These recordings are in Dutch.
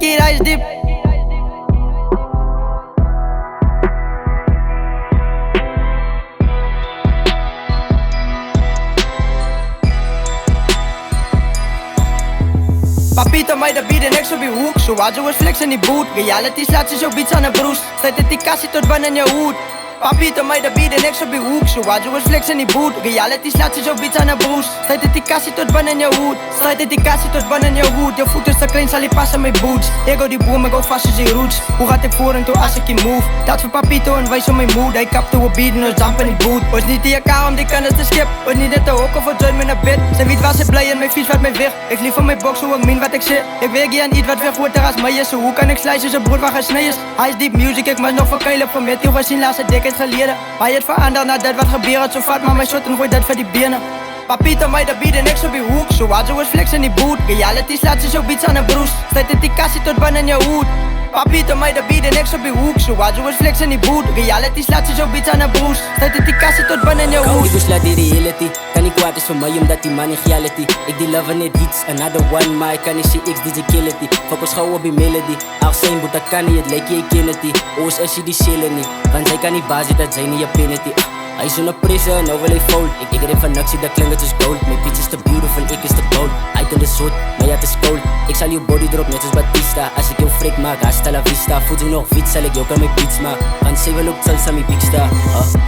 Lekkie reis diep. Papito mij de bieden niks op je hoek. Zo was je flex in die boot. Reality slaat je zo beats aan de broes. Staat het die kassie tot ban in je hoed. Papito mij de bieden niks op je hoek. Zo was je flex in die boot. Reality slaat je zo beats aan de broes. Staat het die kassie tot ban in je hoed. Staat het die kassie tot ban in je hoed. Je voet is te klein, zal je passen met boots. Ik hou die boom, ik hou vast als die roots. Hoe gaat ik voor en toe als ik je move? Dat voor Papito en wijs op mijn mood. Hij kapte we bieden, ons jump in die boot. Was niet die elkaar om die kennis te skip. Was niet net te hoek of join me naar bed. Ze weet waar ze blij en mijn vies wat mij weg. Ik lief van mijn box, hoe ik meen wat ik zeg. Ik weet je aan iets wat weer goed er als mij is. Hoe kan ik slijzen zijn brood waar gesneden is? Hij is deep music, ik mag nog verkeilen. Van met die gezien laatste decade geleden. Hij het veranderd na dat wat gebeurt. Zo vat maar mijn shot en gooi dat voor die benen. Papito mij de bieden niks op je hoek. Zo was je flex in die boot. Reality slaat je zo beats aan de broes. Staat het die kassie tot ban in je hoed. Papito mij de bieden niks op je hoek. Zo was je flex in die boot. Reality slaat je zo beats aan de broes. Staat het die kassie tot ban in je hoed. Ik laat die reality. Kan niet kwaad is voor mij omdat die man in reality. Ik die love net iets, another one. Maar ik kan niet zien, ik die kill it. Focus gauw op die melody. Ach zijn boet dat kan niet, het lijkt je, ik ken het niet. Oos als je die chillen niet. Want zij kan niet basis, dat zijn niet je penalty. Hij is onder prison, nou wil hij fold. Ik ren van actie, dat klinkt het is gold. Mijn bitch is te beautiful, ik is te bold. Hij kan de zoet, maar ja het is cold. Ik zal je body erop net als Batista. Als ik jou freak maak, hasta la vista. Voelt je nog wit, zal ik jou kan mijn beats maken. Want zij wil ook salsa, mijn big star.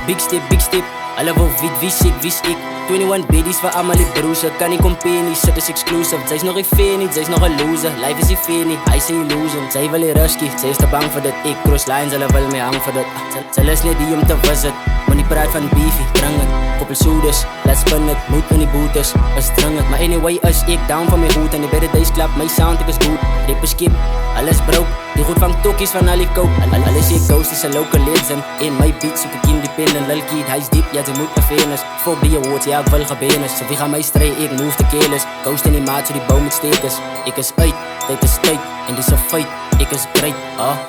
Big step. Alle wil wit, wie ik 21 biddies voor allemaal die broers. Kan niet company, zet is exclusive. Zij is nog een fan niet, zij is nog een loser. Life is die fan niet, hij is een illusion. Zij wil een rusky, zij is te bang voor dat. Ik cross lines, zij wil mij hang voor dat. Zij is niet die om te visit. Maar niet praat van beefy, drang het. Koppel soeders, laat spin het. Moed in die boetes, is drang het. Maar anyway, als ik down van mijn hoed. En die better days klap, mijn sound ik is goed. Rippen skip, alles broke. Die goed van tokkies van al die coke. Alles je ghost is een local legend. In my beat zoek ik independent. Lil kid, hij is diep, ja ze moet naar Venus. Fuck die awards, ja ik wil gebenes. Ze wie gaan mij strijden, ik move de keelers. Ghost in die maat, zo die boom met stekers. Ik is uit, tijd is tijd. En die is een fight, ik is great.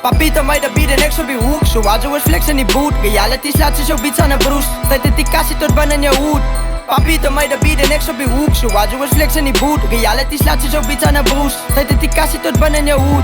Papito mij de bieden niks op je hoek. Zo was je flex in die boot. Reality slaat je zo beats aan de broes. Staat het die kassie tot ban in je hoed. Papito mij de bieden niks op je hoek. Zo was je flex in die boot. Reality slaat je zo beats aan de broes. Staat het die kassie tot ban in je hoed.